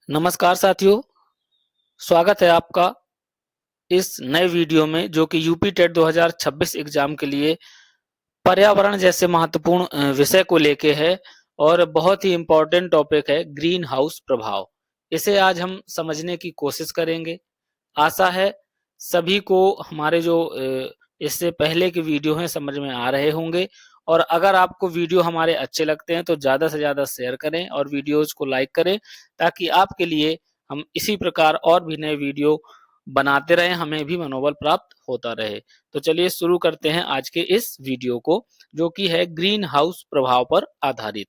नमस्कार साथियों, स्वागत है आपका इस नए वीडियो में जो कि यूपी टेट 2026 एग्जाम के लिए पर्यावरण जैसे महत्वपूर्ण विषय को लेके है और बहुत ही इम्पोर्टेंट टॉपिक है ग्रीन हाउस प्रभाव। इसे आज हम समझने की कोशिश करेंगे। आशा है सभी को हमारे जो इससे पहले के वीडियो हैं समझ में आ रहे होंगे और अगर आपको वीडियो हमारे अच्छे लगते हैं तो ज़्यादा से ज़्यादा शेयर करें और वीडियोज को लाइक करें ताकि आपके लिए हम इसी प्रकार और भी नए वीडियो बनाते रहें, हमें भी मनोबल प्राप्त होता रहे। तो चलिए शुरू करते हैं आज के इस वीडियो को जो कि है ग्रीन हाउस प्रभाव पर आधारित।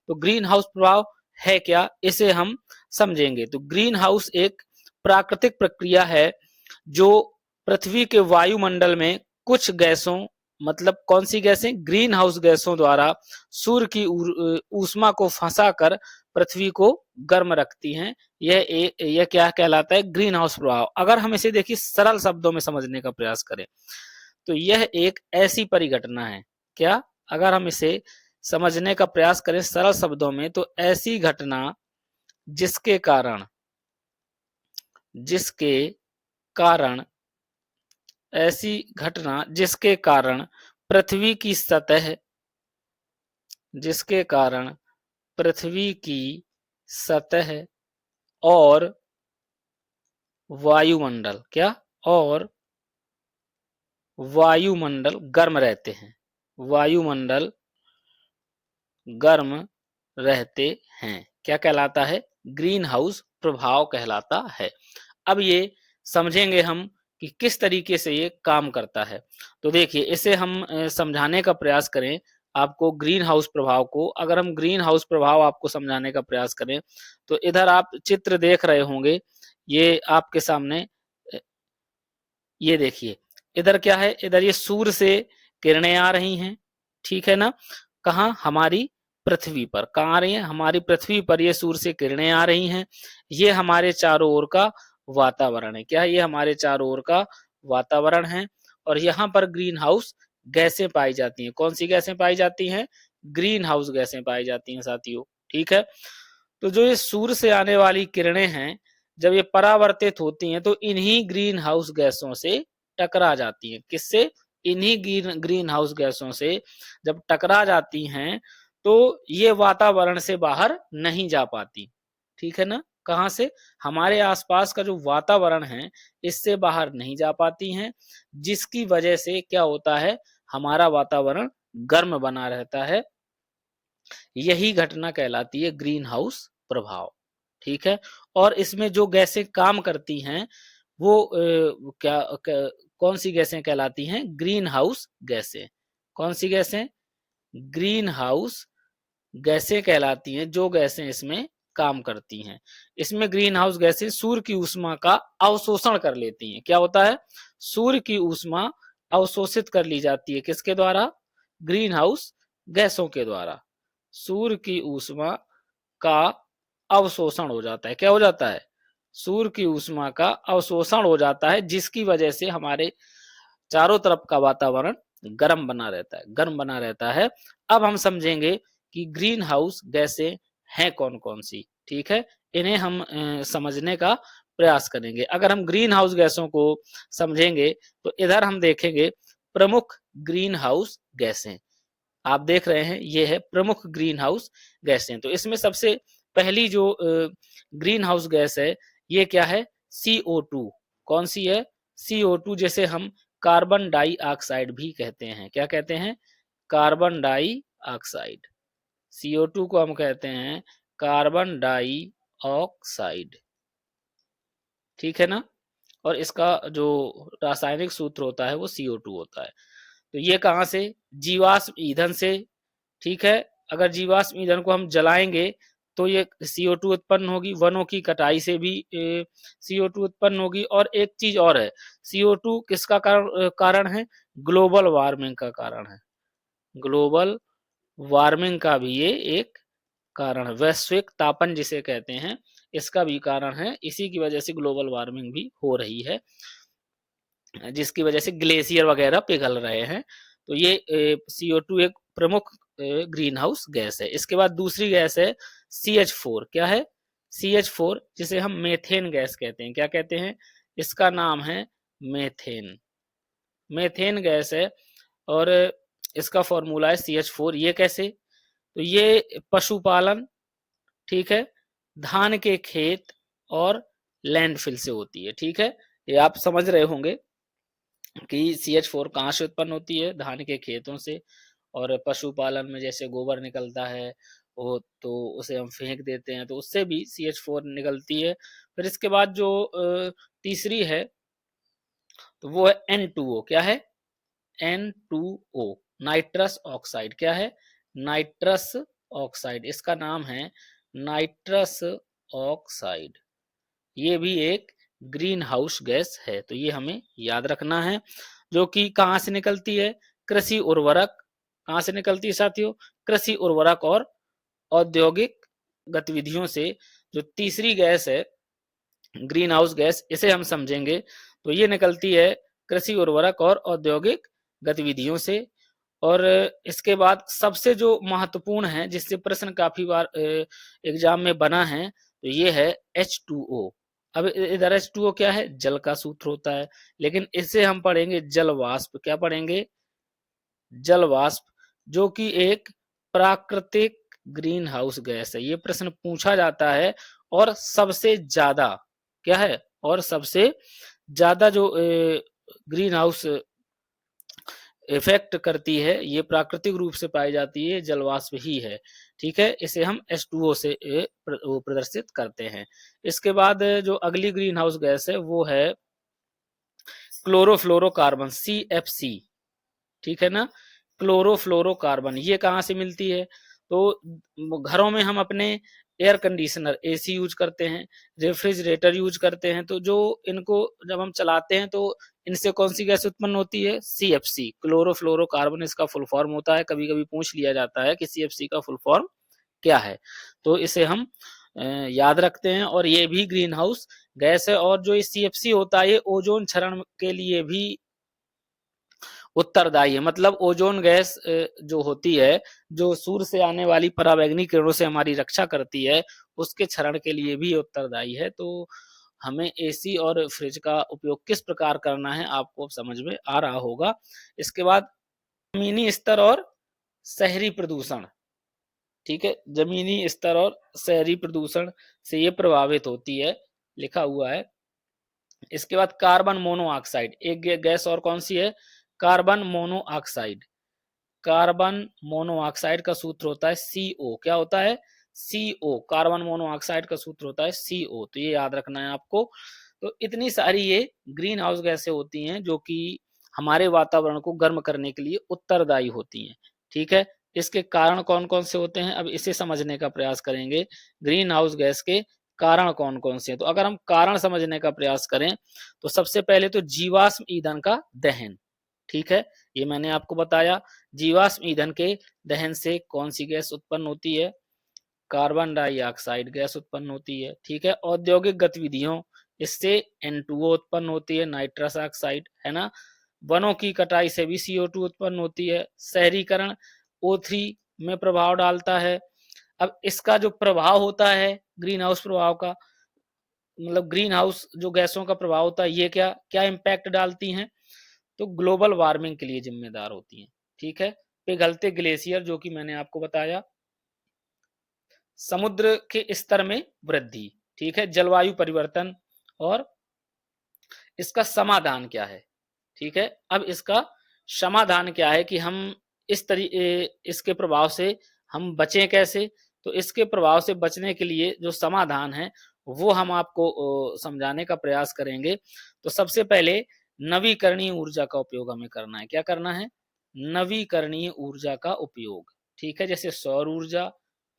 तो ग्रीन हाउस प्रभाव है क्या, इसे हम समझेंगे। तो ग्रीन हाउस एक प्राकृतिक प्रक्रिया है जो पृथ्वी के वायुमंडल में कुछ गैसों मतलब कौन सी गैसें, ग्रीन हाउस गैसों द्वारा सूर्य की ऊष्मा को फंसाकर पृथ्वी को गर्म रखती हैं। यह क्या कहलाता है, ग्रीन हाउस प्रभाव। अगर हम इसे देखिए सरल शब्दों में समझने का प्रयास करें तो यह एक ऐसी परिघटना है। क्या, अगर हम इसे समझने का प्रयास करें सरल शब्दों में तो ऐसी घटना जिसके कारण जिसके कारण ऐसी घटना जिसके कारण पृथ्वी की सतह जिसके कारण पृथ्वी की सतह और वायुमंडल क्या और वायुमंडल गर्म रहते हैं, वायुमंडल गर्म रहते हैं, क्या कहलाता है, ग्रीन हाउस प्रभाव कहलाता है। अब ये समझेंगे हम कि किस तरीके से ये काम करता है। तो देखिए इसे हम समझाने का प्रयास करें आपको ग्रीन हाउस प्रभाव को। अगर हम ग्रीन हाउस प्रभाव आपको समझाने का प्रयास करें तो इधर आप चित्र देख रहे होंगे, ये आपके सामने ये देखिए इधर क्या है, इधर ये सूर्य से किरणें आ रही हैं, ठीक है ना। कहाँ, हमारी पृथ्वी पर। कहाँ आ रही हैं, हमारी पृथ्वी पर ये सूर्य से किरणें आ रही हैं। ये हमारे चारों ओर का वातावरण है। क्या है, ये हमारे चारों ओर का वातावरण है और यहाँ पर ग्रीन हाउस गैसें पाई जाती हैं। कौन सी गैसें पाई जाती हैं, ग्रीन हाउस गैसें पाई जाती हैं साथियों, ठीक है। तो जो ये सूर्य से आने वाली किरणें हैं जब ये परावर्तित होती हैं तो इन्हीं ग्रीन हाउस गैसों से टकरा जाती हैं। किससे, इन्हीं ग्रीन हाउस गैसों से जब टकरा जाती हैं तो ये वातावरण से बाहर नहीं जा पाती, ठीक है ना। कहाँ से, हमारे आसपास का जो वातावरण है इससे बाहर नहीं जा पाती हैं, जिसकी वजह से क्या होता है, हमारा वातावरण गर्म बना रहता है। यही घटना कहलाती है ग्रीन हाउस प्रभाव, ठीक है। और इसमें जो गैसें काम करती हैं वो कौन सी गैसें कहलाती हैं, ग्रीन हाउस गैसें। कौन सी गैसें, ग्रीन हाउस गैसें कहलाती हैं, जो गैसें इसमें काम करती हैं। इसमें ग्रीन हाउस गैसें सूर्य की ऊष्मा का अवशोषण कर लेती हैं। क्या होता है, सूर्य की ऊष्मा अवशोषित कर ली जाती है, किसके द्वारा, ग्रीन हाउस गैसों के द्वारा। सूर्य की ऊष्मा का अवशोषण हो जाता है। क्या हो जाता है, सूर्य की ऊष्मा का अवशोषण हो जाता है, जिसकी वजह से हमारे चारों तरफ का वातावरण गर्म बना रहता है, गर्म बना रहता है। अब हम समझेंगे कि ग्रीन हाउस गैसें हैं कौन कौन सी, ठीक है। इन्हें हम समझने का प्रयास करेंगे। अगर हम ग्रीन हाउस गैसों को समझेंगे तो इधर हम देखेंगे प्रमुख ग्रीन हाउस गैसें। आप देख रहे हैं ये है प्रमुख ग्रीन हाउस गैसें। तो इसमें सबसे पहली जो ग्रीन हाउस गैस है ये क्या है, CO2। कौन सी है, CO2, जैसे हम कार्बन डाई ऑक्साइड भी कहते हैं। क्या कहते हैं, कार्बन डाई ऑक्साइड। CO2 को हम कहते हैं कार्बन डाई ऑक्साइड, ठीक है ना। और इसका जो रासायनिक सूत्र होता है वो CO2 होता है। तो ये कहाँ से, जीवाश्म ईंधन से, ठीक है। अगर जीवाश्म ईंधन को हम जलाएंगे तो ये CO2 उत्पन्न होगी। वनों की कटाई से भी CO2 उत्पन्न होगी। और एक चीज और है, CO2 किसका कारण है, ग्लोबल वार्मिंग का कारण है। ग्लोबल वार्मिंग का भी ये एक कारण है, वैश्विक तापन जिसे कहते हैं इसका भी कारण है। इसी की वजह से ग्लोबल वार्मिंग भी हो रही है, जिसकी वजह से ग्लेशियर वगैरह पिघल रहे हैं। तो ये CO2 एक प्रमुख ग्रीन हाउस गैस है। इसके बाद दूसरी गैस है CH4। क्या है, CH4 जिसे हम मेथेन गैस कहते हैं। क्या कहते हैं? इसका नाम है मेथेन। मेथेन गैस है और इसका फॉर्मूला है CH4। ये कैसे? तो ये पशुपालन, ठीक है, धान के खेत और लैंडफिल से होती है। ठीक है, ये आप समझ रहे होंगे कि CH4 कहाँ से उत्पन्न होती है? धान के खेतों से। और पशुपालन में जैसे गोबर निकलता है वो, तो उसे हम फेंक देते हैं तो उससे भी CH4 निकलती है। फिर इसके बाद जो तीसरी है तो वो है N2O। क्या है? N2O, nitrous oxide. क्या है? Nitrous oxide. इसका नाम है नाइट्रस ऑक्साइड। ये भी एक ग्रीन हाउस गैस है, तो ये हमें याद रखना है। जो कि कहाँ से निकलती है? कृषि उर्वरक। कहाँ से निकलती है साथियों? कृषि उर्वरक और औद्योगिक गतिविधियों से। जो तीसरी गैस है ग्रीन हाउस गैस, इसे हम समझेंगे तो ये निकलती है कृषि उर्वरक और औद्योगिक गतिविधियों से। और इसके बाद सबसे जो महत्वपूर्ण है, जिससे प्रश्न काफी बार एग्जाम में बना है, तो ये है H2O। अब इधर H2O क्या है? जल का सूत्र होता है, लेकिन इसे हम पढ़ेंगे जल वाष्प। क्या पढ़ेंगे? जल वाष्प, जो कि एक प्राकृतिक ग्रीन हाउस गैस है। ये प्रश्न पूछा जाता है। और सबसे ज्यादा क्या है? और सबसे ज्यादा जो ग्रीन हाउस इफेक्ट करती है, ये प्राकृतिक रूप से पाई जाती है, जलवाष्प ही है। ठीक है, इसे हम H2O से प्रदर्शित करते हैं। इसके बाद जो अगली ग्रीन हाउस गैस है वो है क्लोरोफ्लोरोकार्बन, CFC। ठीक है ना? क्लोरोफ्लोरोकार्बन ये कहाँ से मिलती है? तो घरों में हम अपने एयर कंडीशनर AC यूज करते हैं, रेफ्रिजरेटर यूज करते हैं, तो जो इनको जब हम चलाते हैं तो इनसे कौन सी गैस उत्पन्न होती है? CFC, क्लोरोफ्लोरोकार्बन इसका फुल फॉर्म होता है। कभी कभी पूछ लिया जाता है कि CFC का फुल फॉर्म क्या है, तो इसे हम याद रखते हैं। और ये भी ग्रीन हाउस गैस है। और जो ये CFC होता है, ये ओजोन क्षरण के लिए भी उत्तरदायी है। मतलब ओजोन गैस जो होती है, जो सूर्य से आने वाली पराबैंगनी किरणों से हमारी रक्षा करती है, उसके क्षरण के लिए भी उत्तरदायी है। तो हमें AC और फ्रिज का उपयोग किस प्रकार करना है आपको समझ में आ रहा होगा। इसके बाद जमीनी स्तर और शहरी प्रदूषण। ठीक है, जमीनी स्तर और शहरी प्रदूषण से ये प्रभावित होती है, लिखा हुआ है। इसके बाद कार्बन मोनोऑक्साइड, एक गैस और कौन सी है? Carbon monoxide. कार्बन मोनोऑक्साइड का सूत्र होता है CO। क्या होता है? CO। कार्बन मोनोऑक्साइड का सूत्र होता है CO, तो ये याद रखना है आपको। तो इतनी सारी ये ग्रीन हाउस गैसें होती हैं जो कि हमारे वातावरण को गर्म करने के लिए उत्तरदायी होती हैं। ठीक है, इसके कारण कौन कौन से होते हैं, अब इसे समझने का प्रयास करेंगे। ग्रीन हाउस गैस के कारण कौन कौन से हैं? तो अगर हम कारण समझने का प्रयास करें तो सबसे पहले तो जीवाश्म ईंधन का दहन। ठीक है, ये मैंने आपको बताया। जीवाश्म ईंधन के दहन से कौन सी गैस उत्पन्न होती है? कार्बन डाइऑक्साइड गैस उत्पन्न होती है। ठीक है, औद्योगिक गतिविधियों, इससे N2O उत्पन्न होती है, नाइट्रस ऑक्साइड, है ना? वनों की कटाई से भी CO2 उत्पन्न होती है। शहरीकरण O3 में प्रभाव डालता है। अब इसका जो प्रभाव होता है ग्रीन हाउस प्रभाव का, मतलब ग्रीन हाउस जो गैसों का प्रभाव होता है, ये क्या क्या इम्पैक्ट डालती हैं? तो ग्लोबल वार्मिंग के लिए जिम्मेदार होती हैं। ठीक है, पिघलते ग्लेशियर जो कि मैंने आपको बताया, समुद्र के स्तर में वृद्धि। ठीक है, जलवायु परिवर्तन। और इसका समाधान क्या है? ठीक है, अब इसका समाधान क्या है कि हम इसके प्रभाव से हम बचें कैसे? तो इसके प्रभाव से बचने के लिए जो समाधान है वो हम आपको समझाने का प्रयास करेंगे। तो सबसे पहले नवीकरणीय ऊर्जा का उपयोग हमें करना है। क्या करना है? नवीकरणीय ऊर्जा का उपयोग। ठीक है, जैसे सौर ऊर्जा,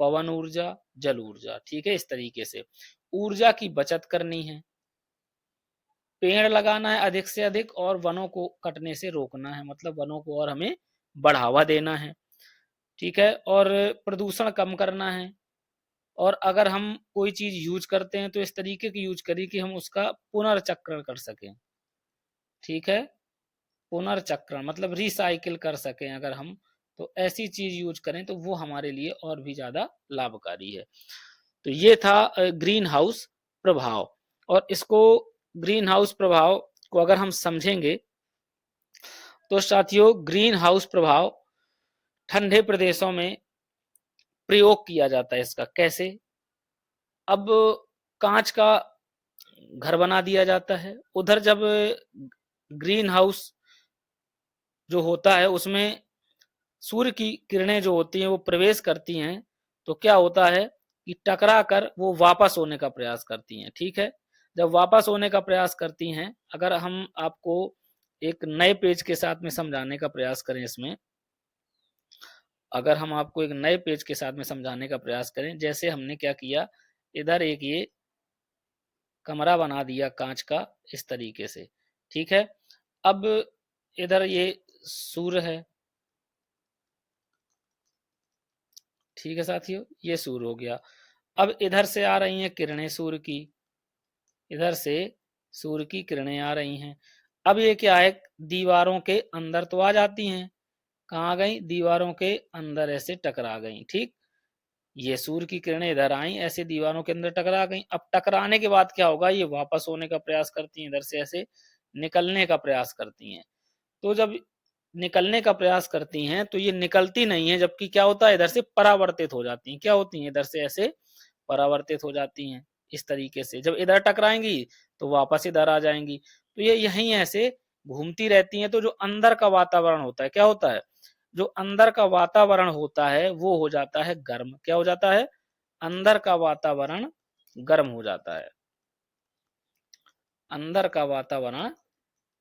पवन ऊर्जा, जल ऊर्जा। ठीक है, इस तरीके से ऊर्जा की बचत करनी है, पेड़ लगाना है अधिक से अधिक, और वनों को कटने से रोकना है, मतलब वनों को और हमें बढ़ावा देना है। ठीक है, और प्रदूषण कम करना है। और अगर हम कोई चीज यूज करते हैं तो इस तरीके की यूज करें कि हम उसका पुनर्चक्रण कर सकें। ठीक है, पुनर्चक्रण मतलब रिसाइकिल कर सकें अगर हम, तो ऐसी चीज यूज करें तो वो हमारे लिए और भी ज्यादा लाभकारी है। तो ये था ग्रीन हाउस प्रभाव। और इसको ग्रीन हाउस प्रभाव को अगर हम समझेंगे तो साथियों, ग्रीन हाउस प्रभाव ठंडे प्रदेशों में प्रयोग किया जाता है। इसका कैसे? अब कांच का घर बना दिया जाता है, उधर जब ग्रीन हाउस जो होता है उसमें सूर्य की किरणें जो होती हैं वो प्रवेश करती हैं, तो क्या होता है कि टकरा कर वो वापस होने का प्रयास करती हैं। ठीक है, जब वापस होने का प्रयास करती हैं, अगर हम आपको एक नए पेज के साथ में समझाने का प्रयास करें इसमें, अगर हम आपको एक नए पेज के साथ में समझाने का प्रयास करें, जैसे हमने क्या किया, इधर एक ये कमरा बना दिया कांच का इस तरीके से। ठीक है, अब इधर ये सूर्य है। ठीक है साथियों, ये सूर्य हो गया। अब इधर से आ रही हैं किरणें सूर्य की, इधर से सूर्य की किरणें आ रही हैं। अब ये क्या है, दीवारों के अंदर तो आ जाती हैं, कहाँ गई, दीवारों के अंदर ऐसे टकरा गई। ठीक, ये सूर्य की किरणें इधर आई, ऐसे दीवारों के अंदर टकरा गई। अब टकराने के बाद क्या होगा, ये वापस होने का प्रयास करती हैं, इधर से ऐसे निकलने का प्रयास करती हैं। तो जब निकलने का प्रयास करती हैं तो ये निकलती नहीं है, जबकि क्या होता है, इधर से परावर्तित हो जाती हैं। क्या होती हैं, इधर से ऐसे परावर्तित हो जाती हैं इस तरीके से। जब इधर टकराएंगी तो वापस इधर आ जाएंगी। तो ये यहीं ऐसे घूमती रहती हैं। तो जो अंदर का वातावरण होता है, क्या होता है, जो अंदर का वातावरण होता है वो हो जाता है गर्म। क्या हो जाता है, अंदर का वातावरण गर्म हो जाता है। अंदर का वातावरण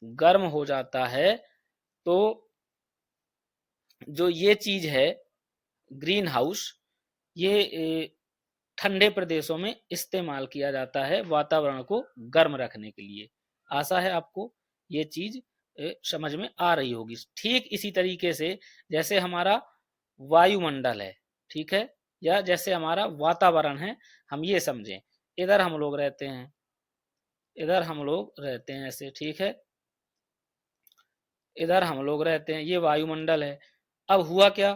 गर्म हो जाता है। तो जो ये चीज है ग्रीन हाउस, ये ठंडे प्रदेशों में इस्तेमाल किया जाता है वातावरण को गर्म रखने के लिए। आशा है आपको ये चीज समझ में आ रही होगी। ठीक इसी तरीके से जैसे हमारा वायुमंडल है, ठीक है, या जैसे हमारा वातावरण है, हम ये समझें, इधर हम लोग रहते हैं, इधर हम लोग रहते हैं ऐसे। ठीक है, इधर हम लोग रहते हैं, ये वायुमंडल है। अब हुआ क्या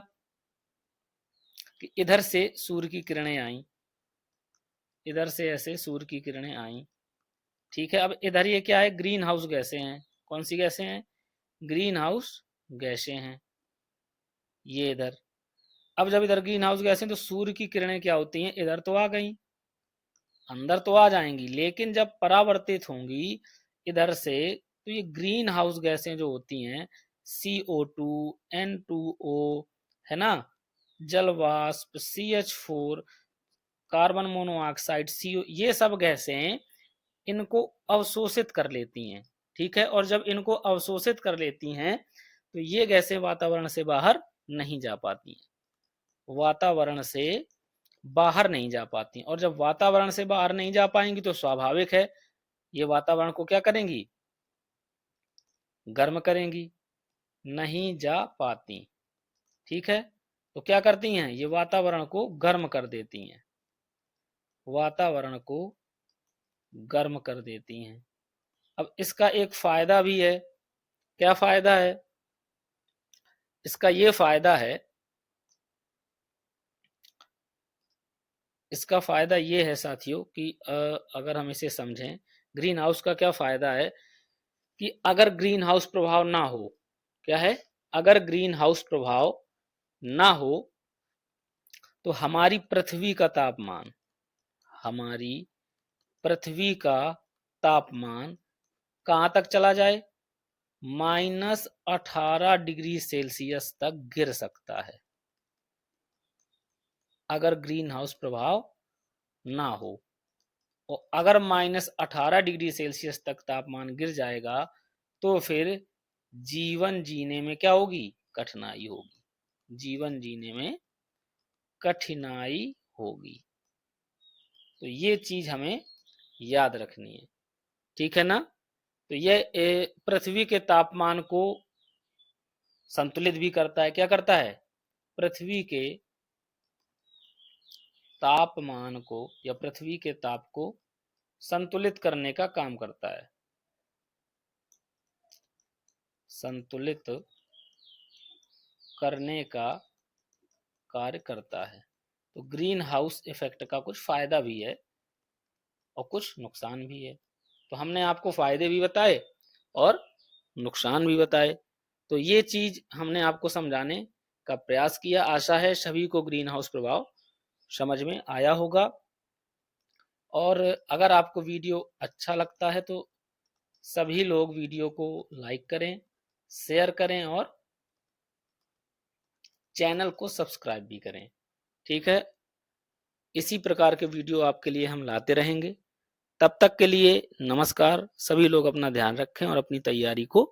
कि इधर से सूर्य की किरणें आई, इधर से ऐसे सूर्य की किरणें आई। ठीक है, अब इधर ये क्या है, ग्रीन हाउस गैसें हैं। कौन सी गैसें हैं, ग्रीन हाउस गैसें हैं, ये इधर। अब जब इधर ग्रीन हाउस गैसें, तो सूर्य की किरणें क्या होती हैं, इधर तो आ गई, अंदर तो आ जाएंगी, लेकिन जब परावर्तित होंगी इधर से, तो ये ग्रीन हाउस गैसें जो होती हैं, CO2, N2O, है ना, जल वाष्प, CH4, कार्बन मोनोऑक्साइड, CO, ये सब गैसें इनको अवशोषित कर लेती हैं। ठीक है, और जब इनको अवशोषित कर लेती हैं तो ये गैसें वातावरण से बाहर नहीं जा पाती हैं, वातावरण से बाहर नहीं जा पाती। और जब वातावरण से बाहर नहीं जा पाएंगी तो स्वाभाविक है ये वातावरण को क्या करेंगी, गर्म करेंगी, नहीं जा पाती। ठीक है, तो क्या करती हैं, ये वातावरण को गर्म कर देती हैं, वातावरण को गर्म कर देती हैं। अब इसका एक फायदा भी है। क्या फायदा है, इसका ये फायदा है, इसका फायदा ये है साथियों कि अगर हम इसे समझें, ग्रीन हाउस का क्या फायदा है कि अगर ग्रीन हाउस प्रभाव ना हो, क्या है, अगर ग्रीन हाउस प्रभाव ना हो तो हमारी पृथ्वी का तापमान, हमारी पृथ्वी का तापमान कहाँ तक चला जाए, -18 डिग्री सेल्सियस तक गिर सकता है, अगर ग्रीन हाउस प्रभाव ना हो। और अगर -18 डिग्री सेल्सियस तक तापमान गिर जाएगा तो फिर जीवन जीने में क्या होगी, कठिनाई होगी, जीवन जीने में कठिनाई होगी। तो ये चीज हमें याद रखनी है। ठीक है ना, तो ये पृथ्वी के तापमान को संतुलित भी करता है। क्या करता है, पृथ्वी के तापमान को या पृथ्वी के ताप को संतुलित करने का काम करता है, संतुलित करने का कार्य करता है। तो ग्रीन हाउस इफेक्ट का कुछ फायदा भी है और कुछ नुकसान भी है। तो हमने आपको फायदे भी बताए और नुकसान भी बताए। तो ये चीज हमने आपको समझाने का प्रयास किया। आशा है सभी को ग्रीन हाउस प्रभाव समझ में आया होगा। और अगर आपको वीडियो अच्छा लगता है तो सभी लोग वीडियो को लाइक करें, शेयर करें और चैनल को सब्सक्राइब भी करें। ठीक है, इसी प्रकार के वीडियो आपके लिए हम लाते रहेंगे। तब तक के लिए नमस्कार। सभी लोग अपना ध्यान रखें और अपनी तैयारी को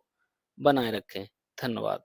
बनाए रखें। धन्यवाद।